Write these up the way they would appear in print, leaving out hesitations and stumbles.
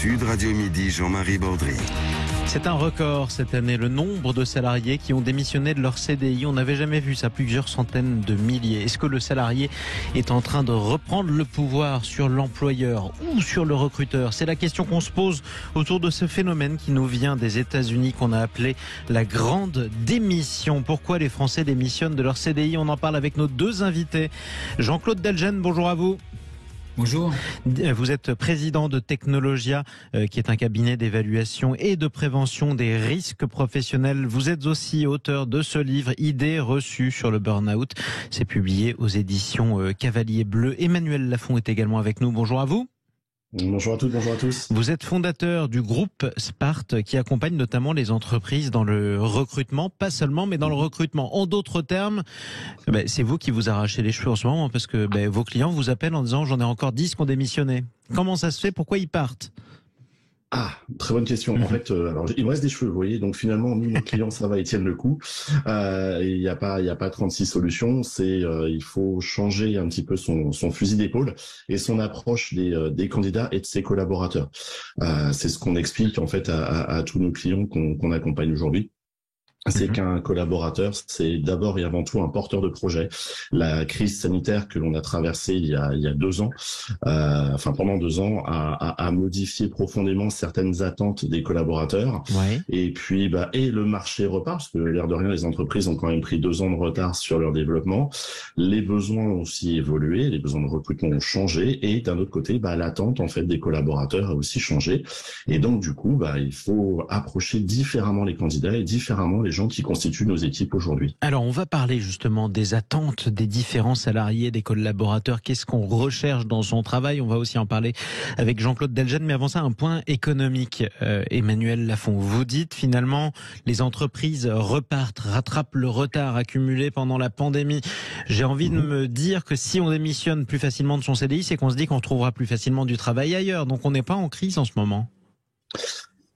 Sud Radio Midi, Jean-Marie Baudry. C'est un record cette année, le nombre de salariés qui ont démissionné de leur CDI. On n'avait jamais vu ça, plusieurs centaines de milliers. Est-ce que le salarié est en train de reprendre le pouvoir sur l'employeur ou sur le recruteur? C'est la question qu'on se pose autour de ce phénomène qui nous vient des États-Unis, qu'on a appelé la grande démission. Pourquoi les Français démissionnent de leur CDI? On en parle avec nos deux invités. Jean-Claude Delgen, bonjour à vous. Bonjour. Vous êtes président de Technologia, qui est un cabinet d'évaluation et de prévention des risques professionnels. Vous êtes aussi auteur de ce livre, Idées reçues sur le burn-out. C'est publié aux éditions Cavalier Bleu. Emmanuel Lafont est également avec nous. Bonjour à vous. Bonjour à toutes, bonjour à tous. Vous êtes fondateur du groupe Sparte qui accompagne notamment les entreprises dans le recrutement, pas seulement, mais dans le recrutement. En d'autres termes, c'est vous qui vous arrachez les cheveux en ce moment parce que vos clients vous appellent en disant j'en ai encore 10 qui ont démissionné. Comment ça se fait? Pourquoi ils partent? Ah, très bonne question. En fait, alors il me reste des cheveux, vous voyez. Donc finalement, nous, nos clients, ça va, ils tiennent le coup. Il n'y a pas 36 solutions. Il faut changer un petit peu son fusil d'épaule et son approche des candidats et de ses collaborateurs. C'est ce qu'on explique en fait à tous nos clients qu'on accompagne aujourd'hui. C'est qu'un collaborateur, c'est d'abord et avant tout un porteur de projet. La crise sanitaire que l'on a traversée il y a 2 ans, pendant 2 ans, a modifié profondément certaines attentes des collaborateurs. Ouais. Et puis, et le marché repart, parce que l'air de rien, les entreprises ont quand même pris 2 ans de retard sur leur développement. Les besoins ont aussi évolué, les besoins de recrutement ont changé, et d'un autre côté, l'attente en fait des collaborateurs a aussi changé. Et donc, du coup, il faut approcher différemment les candidats et différemment les gens qui constituent nos équipes aujourd'hui. Alors, on va parler justement des attentes des différents salariés, des collaborateurs. Qu'est-ce qu'on recherche dans son travail? On va aussi en parler avec Jean-Claude Delgen. Mais avant ça, un point économique. Emmanuel Lafont, vous dites finalement les entreprises repartent, rattrapent le retard accumulé pendant la pandémie. J'ai envie de me dire que si on démissionne plus facilement de son CDI, c'est qu'on se dit qu'on trouvera plus facilement du travail ailleurs. Donc, on n'est pas en crise en ce moment.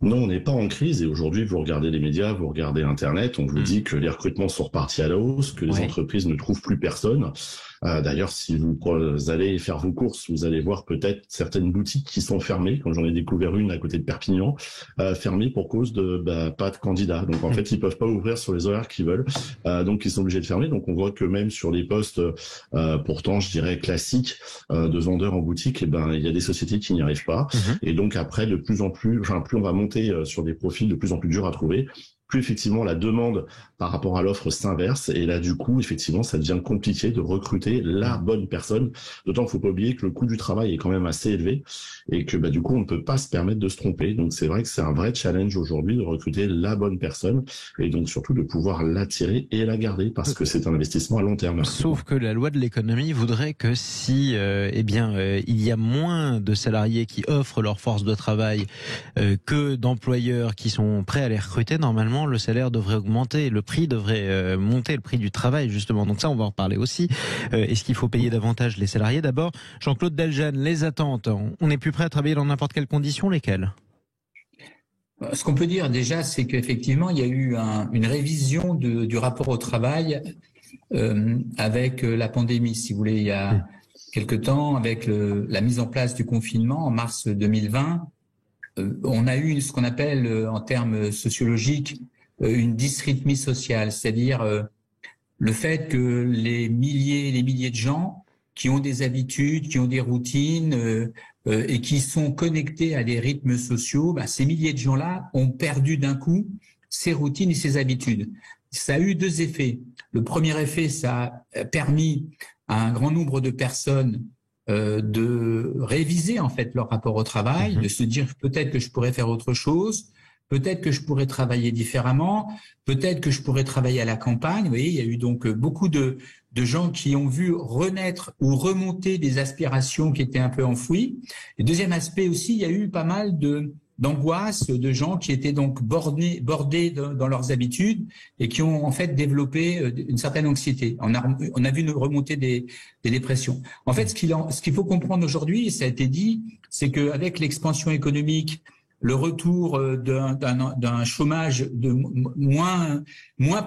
Non, on n'est pas en crise et aujourd'hui, vous regardez les médias, vous regardez Internet, on vous dit que les recrutements sont repartis à la hausse, que les entreprises ne trouvent plus personne. D'ailleurs, si vous allez faire vos courses, vous allez voir peut-être certaines boutiques qui sont fermées, comme j'en ai découvert une à côté de Perpignan, fermées pour cause de pas de candidats. Donc en fait, ils peuvent pas ouvrir sur les horaires qu'ils veulent, donc ils sont obligés de fermer. Donc on voit que même sur les postes, pourtant je dirais classiques, de vendeurs en boutique, il y a des sociétés qui n'y arrivent pas. Et donc après, de plus en plus, plus on va monter sur des profils de plus en plus durs à trouver, plus effectivement la demande par rapport à l'offre s'inverse et là du coup effectivement ça devient compliqué de recruter la bonne personne, d'autant qu'il faut pas oublier que le coût du travail est quand même assez élevé et que du coup on ne peut pas se permettre de se tromper. Donc c'est vrai que c'est un vrai challenge aujourd'hui de recruter la bonne personne et donc surtout de pouvoir l'attirer et la garder parce que c'est un investissement à long terme. Sauf que la loi de l'économie voudrait que si il y a moins de salariés qui offrent leur force de travail que d'employeurs qui sont prêts à les recruter, normalement le salaire devrait augmenter, le prix devrait monter, le prix du travail justement. Donc ça, on va en reparler aussi. Est-ce qu'il faut payer davantage les salariés? D'abord, Jean-Claude Delgen, les attentes. On est plus prêt à travailler dans n'importe quelles conditions, lesquelles? Ce qu'on peut dire déjà, c'est qu'effectivement, il y a eu une révision du rapport au travail avec la pandémie, si vous voulez, il y a quelque temps, avec la mise en place du confinement en mars 2020. On a eu ce qu'on appelle, en termes sociologiques, une dysrythmie sociale, c'est-à-dire le fait que les milliers de gens qui ont des habitudes, qui ont des routines et qui sont connectés à des rythmes sociaux, ces milliers de gens-là ont perdu d'un coup ces routines et ces habitudes. Ça a eu 2 effets. Le premier effet, ça a permis à un grand nombre de personnes de réviser en fait leur rapport au travail, de se dire peut-être que je pourrais faire autre chose, peut-être que je pourrais travailler différemment, peut-être que je pourrais travailler à la campagne. Vous voyez, il y a eu donc beaucoup de gens qui ont vu renaître ou remonter des aspirations qui étaient un peu enfouies. Et deuxième aspect aussi, il y a eu pas mal d'angoisse de gens qui étaient donc bordés dans leurs habitudes et qui ont en fait développé une certaine anxiété. On a vu une remontée des dépressions. En fait, ce qu'il faut comprendre aujourd'hui, et ça a été dit, c'est qu'avec l'expansion économique, le retour d'un chômage moins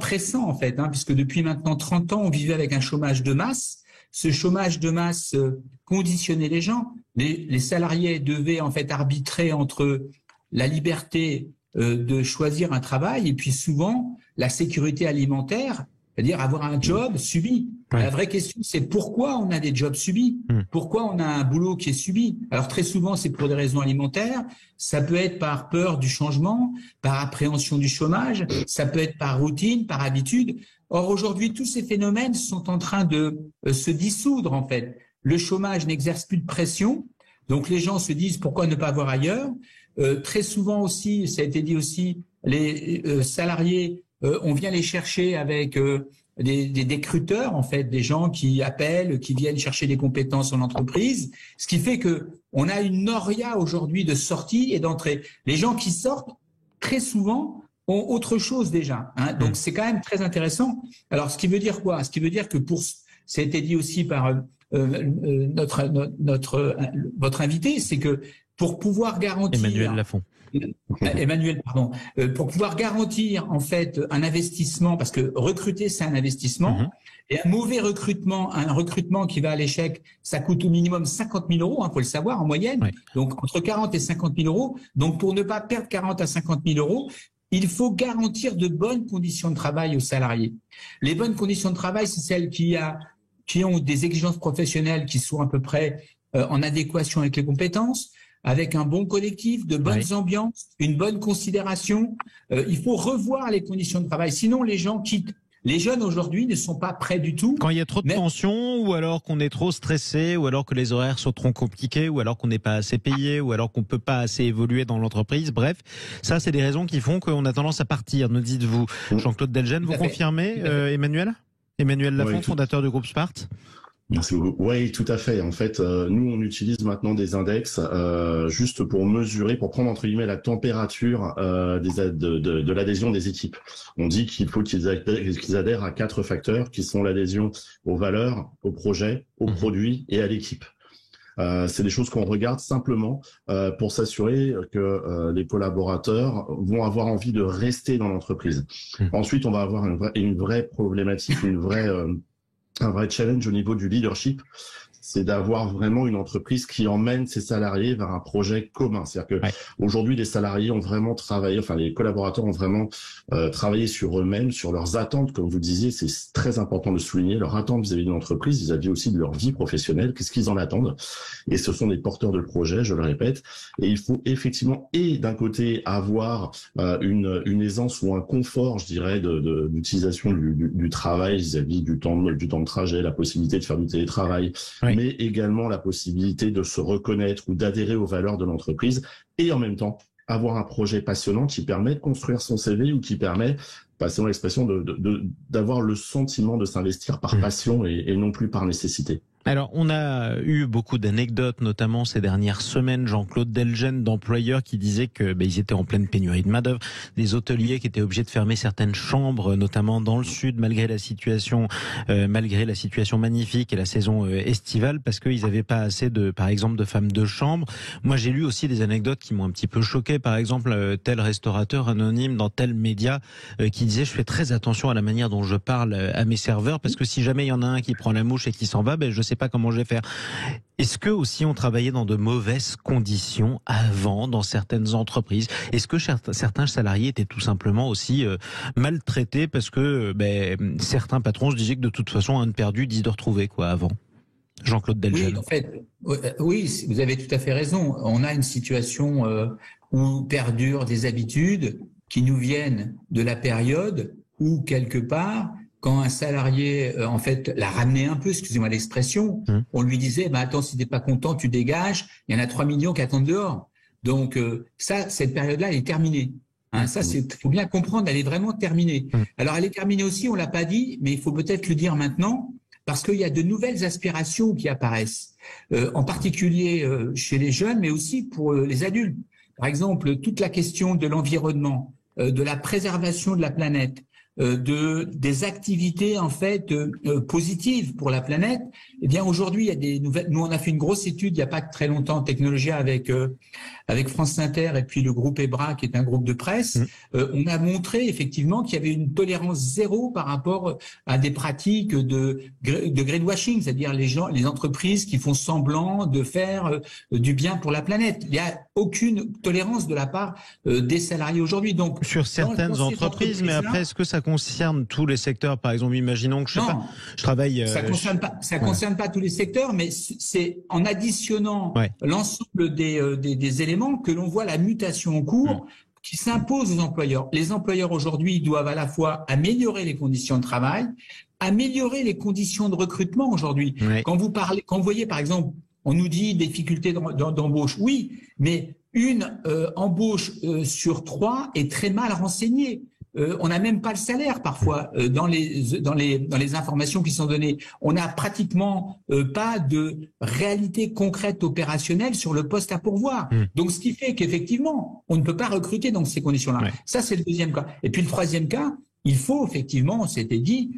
pressant en fait, puisque depuis maintenant 30 ans, on vivait avec un chômage de masse. ce chômage de masse conditionnait les gens. Les salariés devaient en fait arbitrer entre la liberté de choisir un travail et puis souvent la sécurité alimentaire, c'est-à-dire avoir un job subi. Ouais. La vraie question, c'est pourquoi on a des jobs subis, pourquoi on a un boulot qui est subi. Alors très souvent, c'est pour des raisons alimentaires, ça peut être par peur du changement, par appréhension du chômage, ça peut être par routine, par habitude. Or aujourd'hui, tous ces phénomènes sont en train de se dissoudre en fait. Le chômage n'exerce plus de pression, donc les gens se disent pourquoi ne pas voir ailleurs. Très souvent aussi, ça a été dit aussi, les salariés, on vient les chercher avec des recruteurs, en fait, des gens qui appellent, qui viennent chercher des compétences en entreprise, ce qui fait que on a une noria aujourd'hui de sortie et d'entrée. Les gens qui sortent, très souvent, ont autre chose déjà. Hein, donc c'est quand même très intéressant. Alors, ce qui veut dire quoi? Ce qui veut dire que ça a été dit aussi par votre invité, c'est que pour pouvoir garantir Emmanuel Lafont. Pour pouvoir garantir en fait un investissement, parce que recruter c'est un investissement, et un mauvais recrutement, un recrutement qui va à l'échec, ça coûte au minimum 50 000 euros, faut le savoir en moyenne, donc entre 40 et 50 000 euros. Donc pour ne pas perdre 40 à 50 000 euros, il faut garantir de bonnes conditions de travail aux salariés. Les bonnes conditions de travail, c'est celles qui ont des exigences professionnelles qui sont à peu près en adéquation avec les compétences, avec un bon collectif, de bonnes ambiances, une bonne considération. Il faut revoir les conditions de travail, sinon les gens quittent. Les jeunes aujourd'hui ne sont pas prêts du tout. Quand il y a trop de tension, ou alors qu'on est trop stressé, ou alors que les horaires sont trop compliqués, ou alors qu'on n'est pas assez payé, ou alors qu'on peut pas assez évoluer dans l'entreprise. Bref, ça c'est des raisons qui font qu'on a tendance à partir. Nous dites-vous, Jean-Claude Delgen, vous confirmez, Emmanuel Lafont, fondateur du groupe Sparte? Merci beaucoup. Oui, tout à fait. En fait, nous, on utilise maintenant des index juste pour mesurer, pour prendre entre guillemets la température de l'adhésion des équipes. On dit qu'il faut qu'ils adhèrent à 4 facteurs qui sont l'adhésion aux valeurs, au projet, aux produits et à l'équipe. C'est des choses qu'on regarde simplement pour s'assurer que les collaborateurs vont avoir envie de rester dans l'entreprise. Ensuite, on va avoir une vraie problématique, un vrai challenge au niveau du leadership, c'est d'avoir vraiment une entreprise qui emmène ses salariés vers un projet commun. C'est-à-dire que aujourd'hui, les salariés ont vraiment travaillé, enfin les collaborateurs ont vraiment travaillé sur eux-mêmes, sur leurs attentes, comme vous disiez, c'est très important de souligner leurs attentes vis-à-vis de l'entreprise, vis-à-vis aussi de leur vie professionnelle, qu'est-ce qu'ils en attendent. Et ce sont des porteurs de projets, je le répète. Et il faut effectivement, et d'un côté, avoir une aisance ou un confort, je dirais, d'utilisation du travail vis-à-vis du temps de trajet, la possibilité de faire du télétravail, mais également la possibilité de se reconnaître ou d'adhérer aux valeurs de l'entreprise et en même temps avoir un projet passionnant qui permet de construire son CV ou qui permet, passons l'expression, d'avoir le sentiment de s'investir par passion et non plus par nécessité. Alors, on a eu beaucoup d'anecdotes, notamment ces dernières semaines. Jean-Claude Delgen, d'employeurs, qui disaient que ils étaient en pleine pénurie de main-d'œuvre, des hôteliers qui étaient obligés de fermer certaines chambres, notamment dans le sud, malgré la situation magnifique et la saison estivale, parce qu'ils n'avaient pas assez par exemple, de femmes de chambre. Moi, j'ai lu aussi des anecdotes qui m'ont un petit peu choqué. Par exemple, tel restaurateur anonyme dans tel média qui disait: je fais très attention à la manière dont je parle à mes serveurs, parce que si jamais il y en a un qui prend la mouche et qui s'en va, je sais pas comment je vais faire. Est-ce que aussi on travaillait dans de mauvaises conditions avant dans certaines entreprises? Est-ce que certains salariés étaient tout simplement aussi maltraités parce que certains patrons se disaient que de toute façon un de perdu, 10 de retrouvé avant? Jean-Claude Delgen. Oui, en fait, oui, vous avez tout à fait raison. On a une situation où perdurent des habitudes qui nous viennent de la période où quelque part, quand un salarié, en fait, l'a ramené un peu, excusez-moi l'expression, on lui disait, attends, si t'es pas content, tu dégages, il y en a 3 millions qui attendent dehors. Donc, cette période-là, elle est terminée. Faut bien comprendre, elle est vraiment terminée. Alors, elle est terminée aussi, on l'a pas dit, mais il faut peut-être le dire maintenant, parce qu'il y a de nouvelles aspirations qui apparaissent, en particulier chez les jeunes, mais aussi pour les adultes. Par exemple, toute la question de l'environnement, de la préservation de la planète, des activités en fait positives pour la planète. Eh bien aujourd'hui, il y a des nouvelles. Nous, on a fait une grosse étude il n'y a pas très longtemps en Technologia avec France Inter et puis le groupe EBRA qui est un groupe de presse. On a montré effectivement qu'il y avait une tolérance zéro par rapport à des pratiques de greenwashing, c'est-à-dire les entreprises qui font semblant de faire du bien pour la planète. Il n'y a aucune tolérance de la part des salariés aujourd'hui. Donc sur certaines entreprises, mais après, est-ce que ça concerne tous les secteurs? Par exemple, imaginons que je travaille. Ça concerne pas tous les secteurs, mais c'est en additionnant l'ensemble des éléments que l'on voit la mutation en cours qui s'impose aux employeurs. Les employeurs aujourd'hui doivent à la fois améliorer les conditions de travail, améliorer les conditions de recrutement aujourd'hui. Quand vous voyez par exemple, on nous dit difficultés d'embauche, oui, mais une embauche sur 3 est très mal renseignée. On n'a même pas le salaire parfois dans les informations qui sont données. On n'a pratiquement pas de réalité concrète opérationnelle sur le poste à pourvoir. Donc ce qui fait qu'effectivement, on ne peut pas recruter dans ces conditions-là. Ça, c'est le deuxième cas. Et puis le troisième cas, il faut effectivement, on s'était dit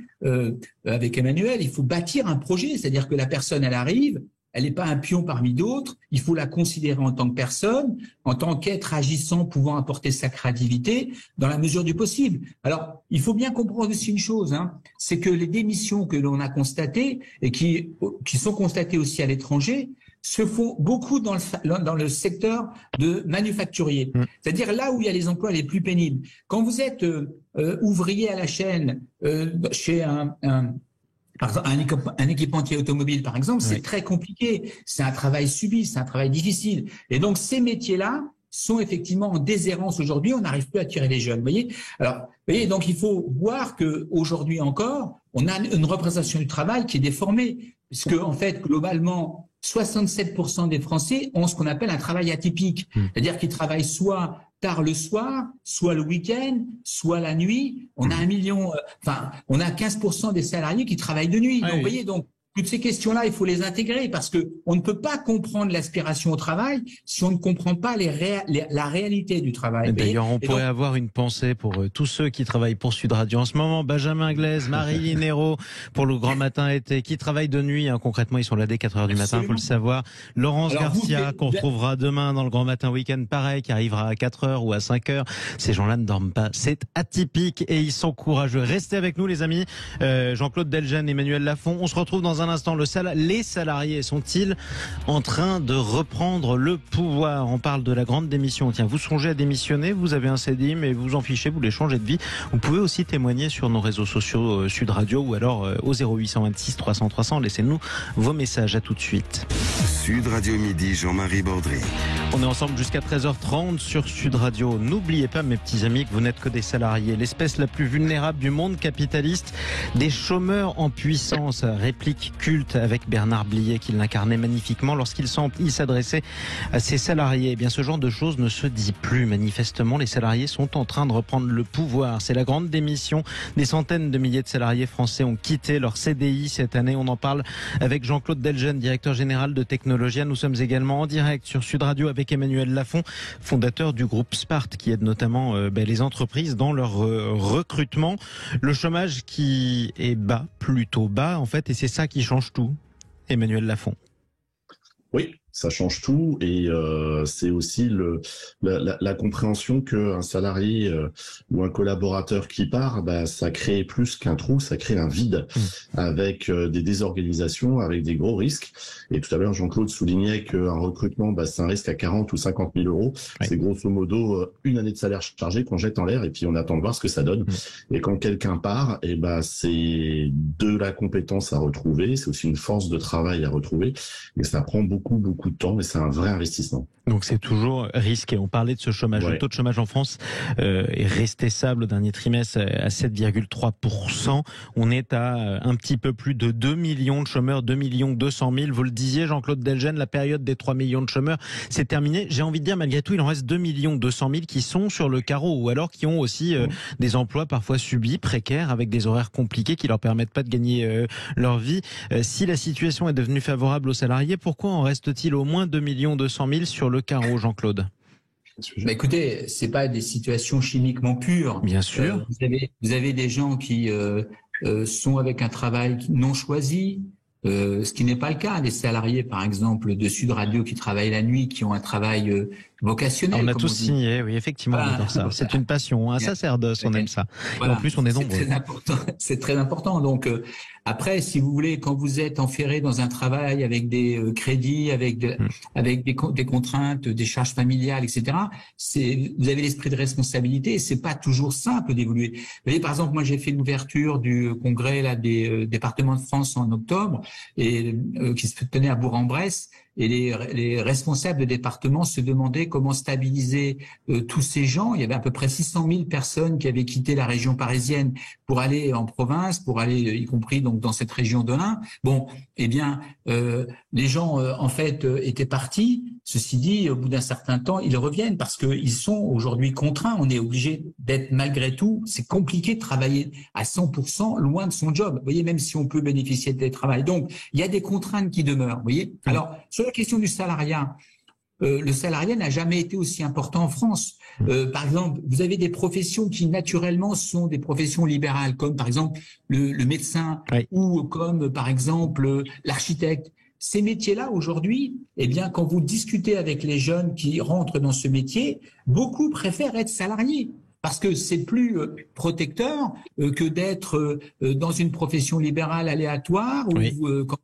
avec Emmanuel, il faut bâtir un projet, c'est-à-dire que la personne, elle arrive, elle n'est pas un pion parmi d'autres, il faut la considérer en tant que personne, en tant qu'être agissant, pouvant apporter sa créativité dans la mesure du possible. Alors, il faut bien comprendre aussi une chose, c'est que les démissions que l'on a constatées et qui sont constatées aussi à l'étranger, se font beaucoup dans le secteur de manufacturier. C'est-à-dire là où il y a les emplois les plus pénibles. Quand vous êtes ouvrier à la chaîne chez un équipementier automobile, par exemple, c'est très compliqué. C'est un travail subi, c'est un travail difficile. Et donc, ces métiers-là sont effectivement en déshérence aujourd'hui. On n'arrive plus à attirer les jeunes. Vous voyez ? Alors, donc il faut voir que aujourd'hui encore, on a une représentation du travail qui est déformée, puisque en fait, globalement, 67% des Français ont ce qu'on appelle un travail atypique, c'est-à-dire qu'ils travaillent soit tard le soir, soit le week-end, soit la nuit. On a on a 15% des salariés qui travaillent de nuit. Donc, vous voyez, donc, toutes ces questions-là, il faut les intégrer parce que on ne peut pas comprendre l'aspiration au travail si on ne comprend pas la réalité du travail. D'ailleurs, on pourrait avoir une pensée pour tous ceux qui travaillent pour Sud Radio en ce moment. Benjamin Glaise, Marie-Line Hérault pour le Grand Matin été, qui travaillent de nuit. Concrètement, ils sont là dès 4 heures du matin, faut le savoir. Laurence Garcia, qu'on retrouvera demain dans le Grand Matin Week-end, pareil, qui arrivera à 4 heures ou à 5 heures. Ces gens-là ne dorment pas. C'est atypique et ils sont courageux. Restez avec nous, les amis. Jean-Claude Delgen, Emmanuel Lafont. On se retrouve dans un instant. Les salariés sont-ils en train de reprendre le pouvoir? On parle de la grande démission. Tiens, vous songez à démissionner, vous avez un CDI, mais vous en fichez, vous voulez changer de vie. Vous pouvez aussi témoigner sur nos réseaux sociaux Sud Radio ou alors au 0826 300 300. Laissez-nous vos messages. À tout de suite. Sud Radio Midi, Jean-Marie Bordry. On est ensemble jusqu'à 13h30 sur Sud Radio. N'oubliez pas, mes petits amis, que vous n'êtes que des salariés. L'espèce la plus vulnérable du monde capitaliste, des chômeurs en puissance. Réplique culte avec Bernard Blier qui l'incarnait magnifiquement lorsqu'il s'adressait à ses salariés. Eh bien, ce genre de choses ne se dit plus. Manifestement, les salariés sont en train de reprendre le pouvoir. C'est la grande démission. Des centaines de milliers de salariés français ont quitté leur CDI cette année. On en parle avec Jean-Claude Delgen, directeur général de Technologia. Nous sommes également en direct sur Sud Radio avec Emmanuel Lafont, fondateur du groupe Spart, qui aide notamment les entreprises dans leur recrutement. Le chômage qui est bas, plutôt bas en fait, et c'est ça qui change tout. Emmanuel Lafont. Oui, ça change tout et c'est aussi la compréhension qu'un salarié ou un collaborateur qui part, ça crée plus qu'un trou, ça crée un vide avec des désorganisations, avec des gros risques. Et tout à l'heure, Jean-Claude soulignait qu'un recrutement, c'est un risque à 40 ou 50 000 euros. Ouais. C'est grosso modo une année de salaire chargé qu'on jette en l'air et puis on attend de voir ce que ça donne. Et quand quelqu'un part, c'est de la compétence à retrouver, c'est aussi une force de travail à retrouver et ça prend beaucoup de temps et c'est un vrai investissement. Donc c'est toujours risqué. On parlait de ce chômage. Ouais. Le taux de chômage en France est resté stable au dernier trimestre à 7,3%. On est à un petit peu plus de 2 millions de chômeurs, 2 200 000. Vous le disiez, Jean-Claude Delgen, la période des 3 millions de chômeurs, c'est terminé. J'ai envie de dire, malgré tout, il en reste 2 200 000 qui sont sur le carreau ou alors qui ont aussi des emplois parfois subis, précaires, avec des horaires compliqués qui leur permettent pas de gagner leur vie. Si la situation est devenue favorable aux salariés, pourquoi en reste-t-il au moins 2 200 000 sur le carreau, Jean-Claude ? Bah écoutez, c'est pas des situations chimiquement pures. Bien sûr. Vous avez des gens qui sont avec un travail non choisi, ce qui n'est pas le cas des salariés, par exemple, de Sud Radio qui travaillent la nuit, qui ont un travail vocationnel. On a tous signé, oui, effectivement, on adore ça. C'est une passion, un sacerdoce, on aime ça. Voilà. Et en plus, on est nombreux. C'est très important. C'est très important. Donc, après, si vous voulez, quand vous êtes enferré dans un travail avec des crédits, avec des contraintes, des charges familiales, etc., vous avez l'esprit de responsabilité et c'est pas toujours simple d'évoluer. Vous voyez, par exemple, moi, j'ai fait l'ouverture du congrès là des départements de France en octobre et qui se tenait à Bourg-en-Bresse. Et les responsables de département se demandaient comment stabiliser tous ces gens. Il y avait à peu près 600 000 personnes qui avaient quitté la région parisienne pour aller en province, pour aller y compris donc dans cette région de l'Ain. Bon, eh bien, les gens en fait étaient partis. Ceci dit, au bout d'un certain temps, ils reviennent parce qu'ils sont aujourd'hui contraints. On est obligé d'être malgré tout. C'est compliqué de travailler à 100% loin de son job. Vous voyez, même si on peut bénéficier de télétravail. Donc, il y a des contraintes qui demeurent. Vous voyez. Alors, sur la question du salariat, le salariat n'a jamais été aussi important en France. Par exemple, vous avez des professions qui naturellement sont des professions libérales, comme par exemple le médecin ou comme par exemple l'architecte. Ces métiers-là, aujourd'hui, eh bien, quand vous discutez avec les jeunes qui rentrent dans ce métier, beaucoup préfèrent être salariés. Parce que c'est plus protecteur que d'être dans une profession libérale aléatoire où quand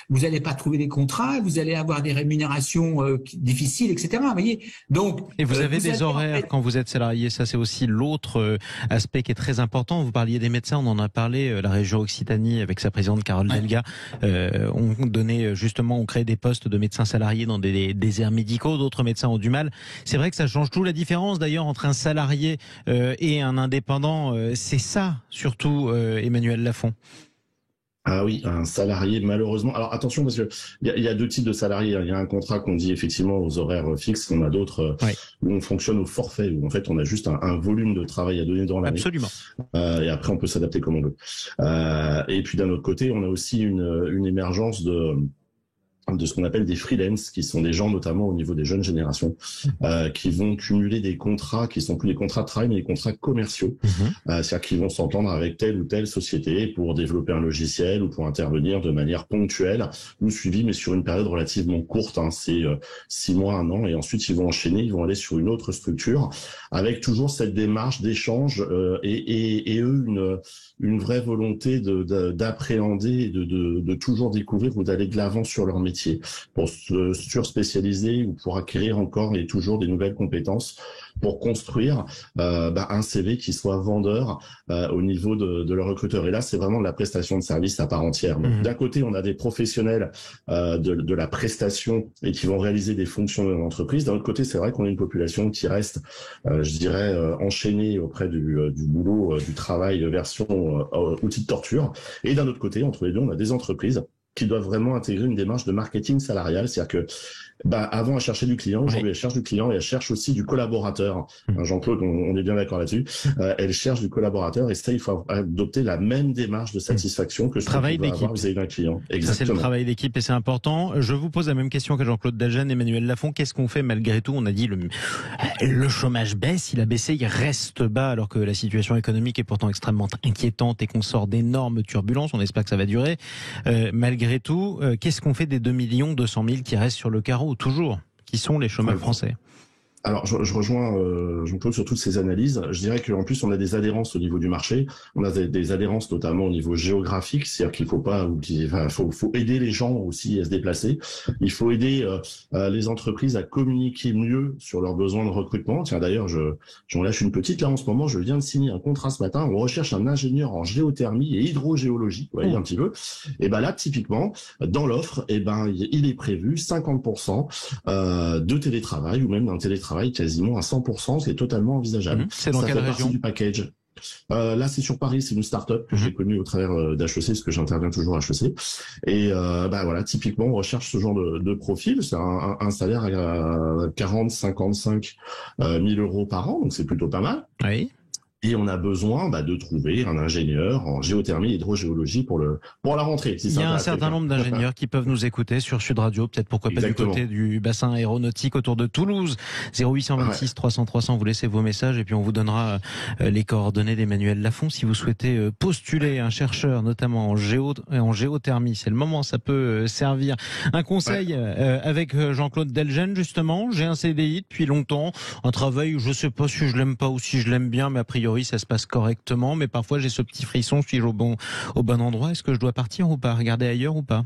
vous n'allez pas trouver des contrats, vous allez avoir des rémunérations difficiles, etc. Vous voyez. Donc, et vous avez des horaires quand vous êtes salarié. Ça, c'est aussi l'autre aspect qui est très important. Vous parliez des médecins, on en a parlé. La région Occitanie, avec sa présidente Carole Delga, on crée des postes de médecins salariés dans des déserts médicaux. D'autres médecins ont du mal. C'est vrai que ça change tout la différence d'ailleurs entre un salarié et un indépendant, c'est ça surtout, Emmanuel Lafont. Ah oui, un salarié, malheureusement. Alors attention, parce que il y a deux types de salariés. Il y a un contrat qu'on dit effectivement aux horaires fixes. On a d'autres où on fonctionne au forfait, où en fait on a juste un volume de travail à donner dans l'année. Absolument. Et après on peut s'adapter comme on veut. Et puis d'un autre côté, on a aussi une émergence de ce qu'on appelle des freelance, qui sont des gens notamment au niveau des jeunes générations, qui vont cumuler des contrats qui sont plus des contrats de travail mais des contrats commerciaux, c'est-à-dire qu'ils vont s'entendre avec telle ou telle société pour développer un logiciel ou pour intervenir de manière ponctuelle ou suivie mais sur une période relativement courte, c'est 6 mois, 1 an, et ensuite ils vont enchaîner, ils vont aller sur une autre structure avec toujours cette démarche d'échange et eux une vraie volonté d'appréhender, de toujours découvrir ou d'aller de l'avant sur leur métier pour se surspécialiser ou pour acquérir encore et toujours des nouvelles compétences pour construire un CV qui soit vendeur au niveau de leur recruteur. Et là, c'est vraiment de la prestation de service à part entière. Donc, d'un côté, on a des professionnels de la prestation et qui vont réaliser des fonctions de l'entreprise. D'un autre côté, c'est vrai qu'on a une population qui reste, je dirais, enchaînée auprès du boulot, du travail version outil de torture. Et d'un autre côté, entre les deux, on a des entreprises qui doivent vraiment intégrer une démarche de marketing salarial, c'est-à-dire que avant elle cherchait du client, aujourd'hui elle cherche du client et elle cherche aussi du collaborateur. Jean-Claude, on est bien d'accord là-dessus. Elle cherche du collaborateur et ça, il faut adopter la même démarche de satisfaction que ce qu'on peut avoir vis-à-vis d'un client. Exactement. Ça, c'est le travail d'équipe et c'est important. Je vous pose la même question qu'à Jean-Claude Dalgène, Emmanuel Lafont. Qu'est-ce qu'on fait malgré tout? On a dit le chômage baisse, il a baissé, il reste bas alors que la situation économique est pourtant extrêmement inquiétante et qu'on sort d'énormes turbulences. On espère que ça va durer. Malgré tout, qu'est-ce qu'on fait des 2 200 000 qui restent sur le carreau toujours, qui sont les chômeurs français? Alors, je rejoins Jean-Claude sur toutes ces analyses. Je dirais qu'en plus, on a des adhérences au niveau du marché. On a des adhérences notamment au niveau géographique, c'est-à-dire qu'il faut faut aider les gens aussi à se déplacer. Il faut aider les entreprises à communiquer mieux sur leurs besoins de recrutement. Tiens, d'ailleurs, j'en lâche une petite là en ce moment. Je viens de signer un contrat ce matin. On recherche un ingénieur en géothermie et hydrogéologie. Vous voyez un petit peu. Et là, typiquement, dans l'offre, il est prévu 50% de télétravail ou même d'un télétravail quasiment à 100%, c'est totalement envisageable. C'est dans quelle région? Du package. Là, c'est sur Paris, c'est une start-up que j'ai connue au travers d'HEC, parce que j'interviens toujours à HEC. Et voilà, typiquement, on recherche ce genre de profil. C'est un salaire à 40, 55 000 euros par an, donc c'est plutôt pas mal. Oui. Et on a besoin de trouver un ingénieur en géothermie et hydrogéologie pour la rentrée. Il y a un certain nombre d'ingénieurs qui peuvent nous écouter sur Sud Radio, peut-être pourquoi pas du côté du bassin aéronautique autour de Toulouse. 0826 300 300, vous laissez vos messages et puis on vous donnera les coordonnées d'Emmanuel Lafont si vous souhaitez postuler un chercheur, notamment en géothermie. C'est le moment, ça peut servir. Un conseil avec Jean-Claude Delgen, justement. J'ai un CDI depuis longtemps, un travail, je sais pas si je l'aime pas ou si je l'aime bien, mais a priori ça se passe correctement, mais parfois j'ai ce petit frisson, suis-je au bon endroit? Est-ce que je dois partir ou pas? Regarder ailleurs ou pas?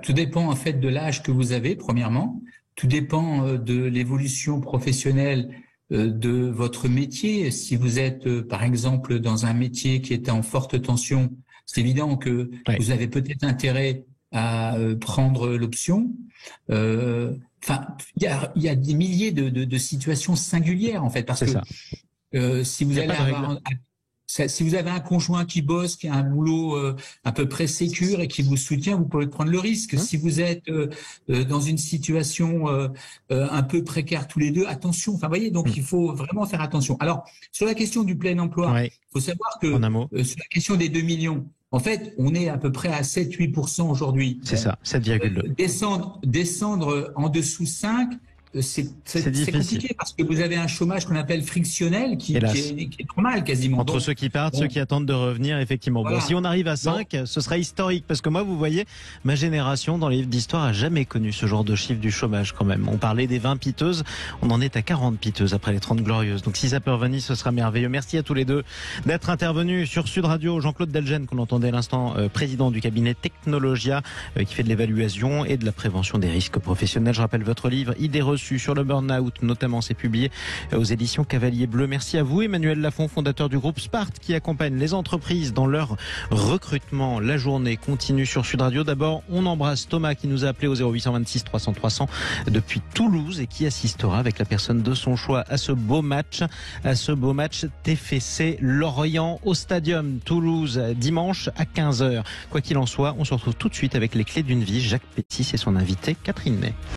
Tout dépend en fait de l'âge que vous avez, premièrement. Tout dépend de l'évolution professionnelle de votre métier. Si vous êtes, par exemple, dans un métier qui est en forte tension, c'est évident que vous avez peut-être intérêt à prendre l'option. Enfin, il y a des milliers de situations singulières, en fait, parce que si vous avez un conjoint qui bosse, qui a un boulot à peu près sécure et qui vous soutient, vous pouvez prendre le risque. Si vous êtes dans une situation un peu précaire tous les deux, attention. Enfin, voyez, donc il faut vraiment faire attention. Alors, sur la question du plein emploi, il faut savoir que sur la question des 2 millions, en fait, on est à peu près à 7-8% aujourd'hui. C'est ça, 7,2. Descendre en dessous 5%, c'est compliqué parce que vous avez un chômage qu'on appelle frictionnel qui est normal quasiment. Entre ceux qui partent, ceux qui attendent de revenir, effectivement. Voilà. Bon, si on arrive à 5, ce sera historique parce que moi, vous voyez, ma génération dans les livres d'histoire a jamais connu ce genre de chiffre du chômage quand même. On parlait des 20 piteuses, on en est à 40 piteuses après les 30 glorieuses. Donc si ça peut revenir, ce sera merveilleux. Merci à tous les deux d'être intervenus sur Sud Radio. Jean-Claude Delgen, qu'on entendait à l'instant, président du cabinet Technologia, qui fait de l'évaluation et de la prévention des risques professionnels. Je rappelle votre livre, Idées reçues sur le burn-out, notamment, c'est publié aux éditions Cavalier Bleu. Merci à vous, Emmanuel Lafont, fondateur du groupe Spart, qui accompagne les entreprises dans leur recrutement. La journée continue sur Sud Radio. D'abord, on embrasse Thomas qui nous a appelé au 0826 300 300 depuis Toulouse et qui assistera avec la personne de son choix à ce beau match TFC Lorient au Stadium Toulouse dimanche à 15h. Quoi qu'il en soit, on se retrouve tout de suite avec les clés d'une vie. Jacques Pétis et son invité Catherine Ney.